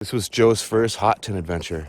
This was Joe's first hot tin adventure.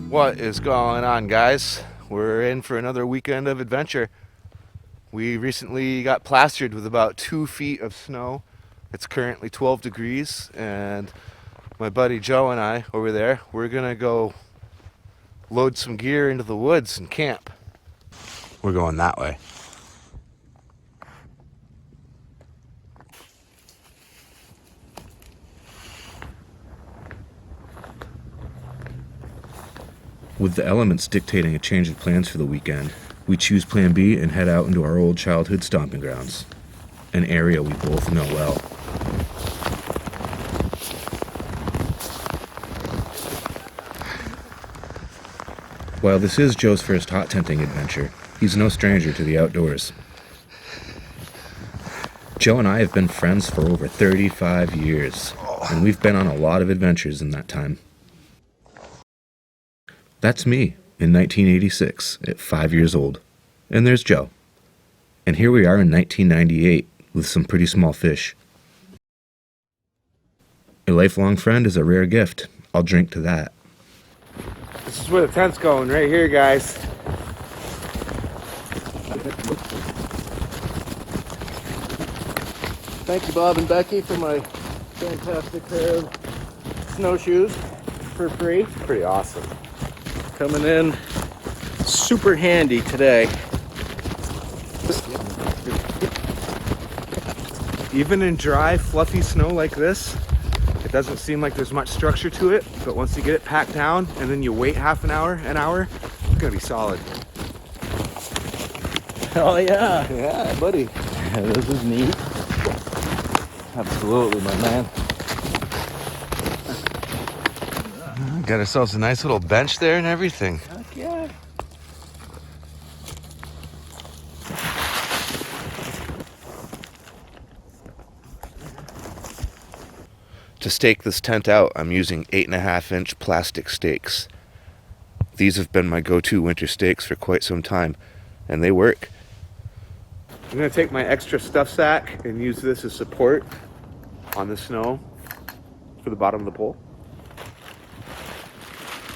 What is going on, guys? We're in for another weekend of adventure. We recently got plastered with about 2 feet of snow. It's currently 12 degrees, and my buddy Joe and I over there, we're gonna go load some gear into the woods and camp. We're going that way. With the elements dictating a change of plans for the weekend, we choose Plan B and head out into our old childhood stomping grounds, an area we both know well. While this is Joe's first hot tenting adventure, he's no stranger to the outdoors. Joe and I have been friends for over 35 years, and we've been on a lot of adventures in that time. That's me in 1986 at 5 years old. And there's Joe. And here we are in 1998 with some pretty small fish. A lifelong friend is a rare gift. I'll drink to that. This is where the tent's going, right here, guys. Thank you, Bob and Becky, for my fantastic pair of snowshoes for free. Pretty awesome. Coming in super handy today. Even in dry, fluffy snow like this, it doesn't seem like there's much structure to it, but once you get it packed down and then you wait half an hour, it's gonna be solid. Oh yeah. Yeah, buddy. This is neat. Absolutely, my man. Got ourselves a nice little bench there and everything. Heck yeah. To stake this tent out, I'm using 8.5-inch plastic stakes. These have been my go-to winter stakes for quite some time, and they work. I'm gonna take my extra stuff sack and use this as support on the snow for the bottom of the pole.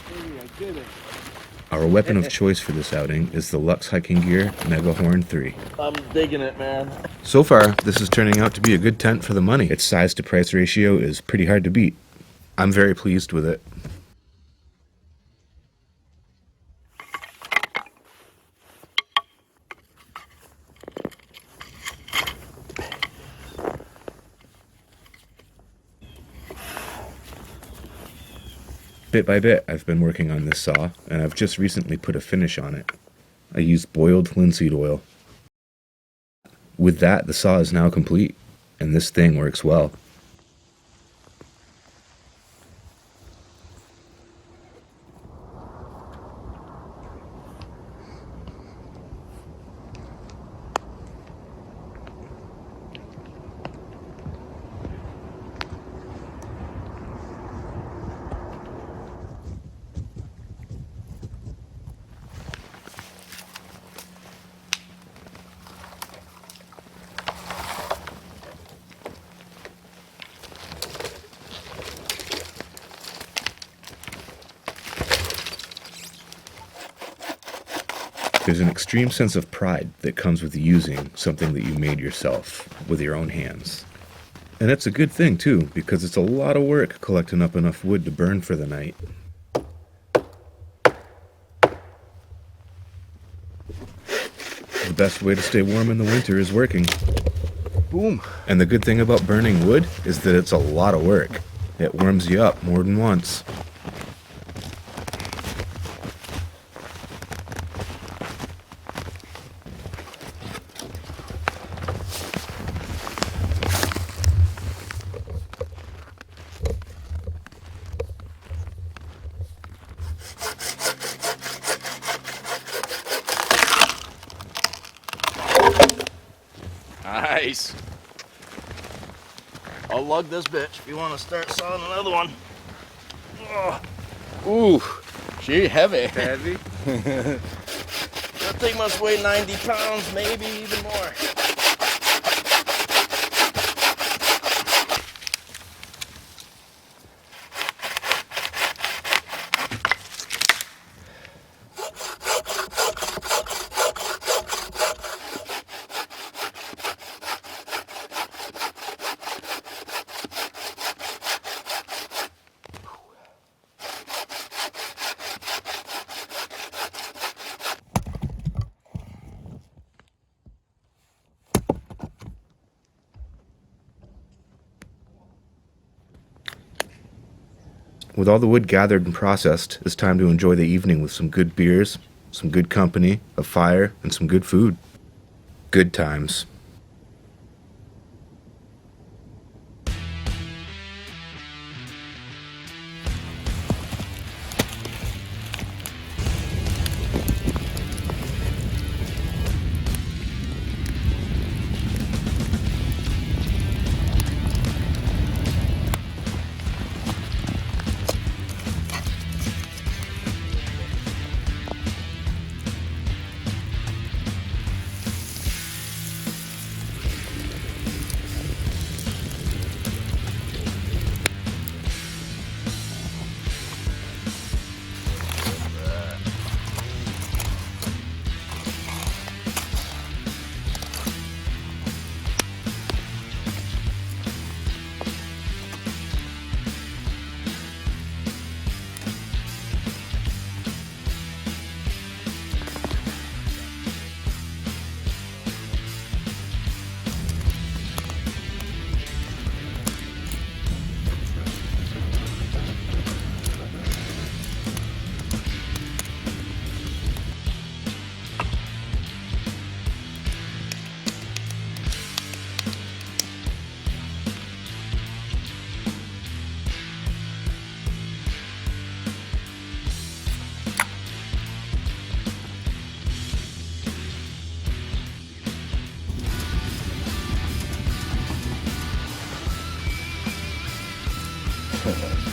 Hey, I did it. Our weapon of choice for this outing is the Luxe Hiking gear Megahorn III. I'm digging it, man. So far, this is turning out to be a good tent for the money. Its size to price ratio is pretty hard to beat. I'm very pleased with it. Bit by bit, I've been working on this saw, and I've just recently put a finish on it. I used boiled linseed oil. With that, the saw is now complete, and this thing works well. There's an extreme sense of pride that comes with using something that you made yourself with your own hands. And it's a good thing too, because it's a lot of work collecting up enough wood to burn for the night. The best way to stay warm in the winter is working. Boom. And the good thing about burning wood is that it's a lot of work. It warms you up more than once. nice. I'll lug this bitch if you want to start sawing another one. Oh. Ooh, she heavy. Heavy? That thing must weigh 90 pounds, maybe even more. With all the wood gathered and processed, it's time to enjoy the evening with some good beers, some good company, a fire, and some good food. Good times.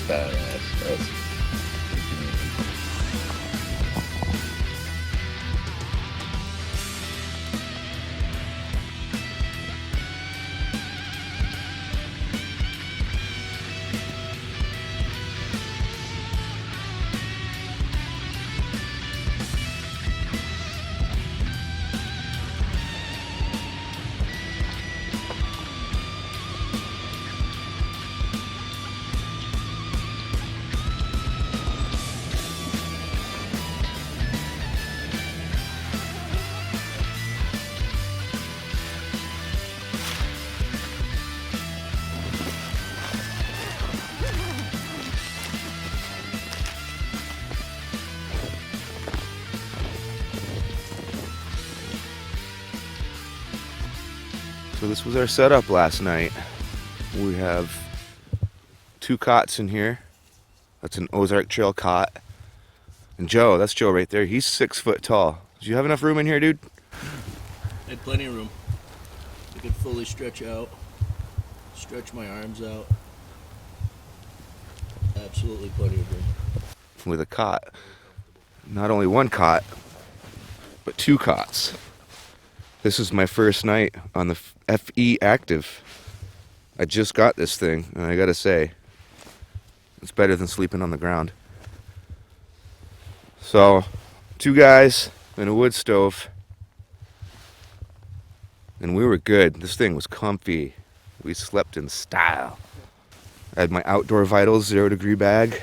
Badass. So this was our setup last night. We have 2 cots in here. That's an Ozark Trail cot. And Joe, that's Joe right there. He's 6 foot tall. Do you have enough room in here, dude? I had plenty of room. I could fully stretch out, stretch my arms out. Absolutely plenty of room. With a cot. Not only 1 cot, but 2 cots. This is my first night on the FE Active. I just got this thing, and I gotta say, it's better than sleeping on the ground. So, 2 guys and a wood stove, and we were good. This thing was comfy. We slept in style. I had my outdoor vitals 0 degree bag,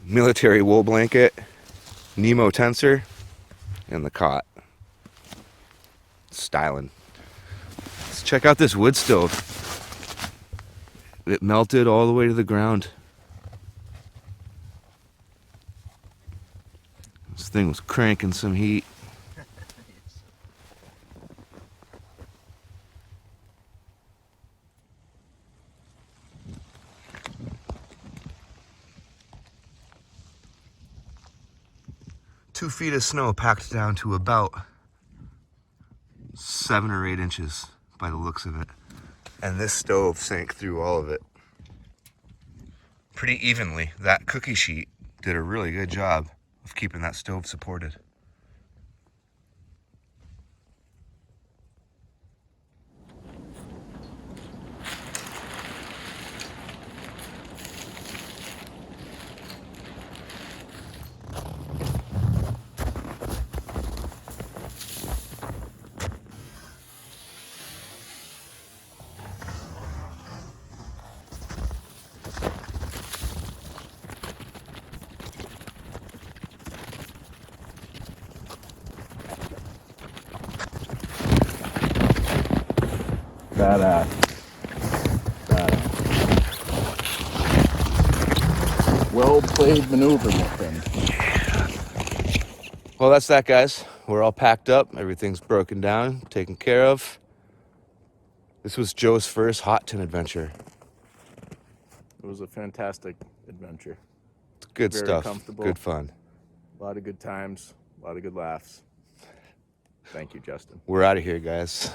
military wool blanket, Nemo tensor, and the cot. Styling. Let's check out this wood stove. It melted all the way to the ground. This thing was cranking some heat. Two feet of snow packed down to about 7 or 8 inches. by the looks of it. And this stove sank through all of it pretty evenly. That cookie sheet did a really good job of keeping that stove supported. Badass. Badass. Well played maneuver, my friend. Well, that's that, guys. We're all packed up. Everything's broken down, taken care of. This was Joe's first hot tin adventure. It was a fantastic adventure. It's good Very stuff. comfortable. Good fun. A lot of good times, a lot of good laughs. Thank you, Justin. We're out of here, guys.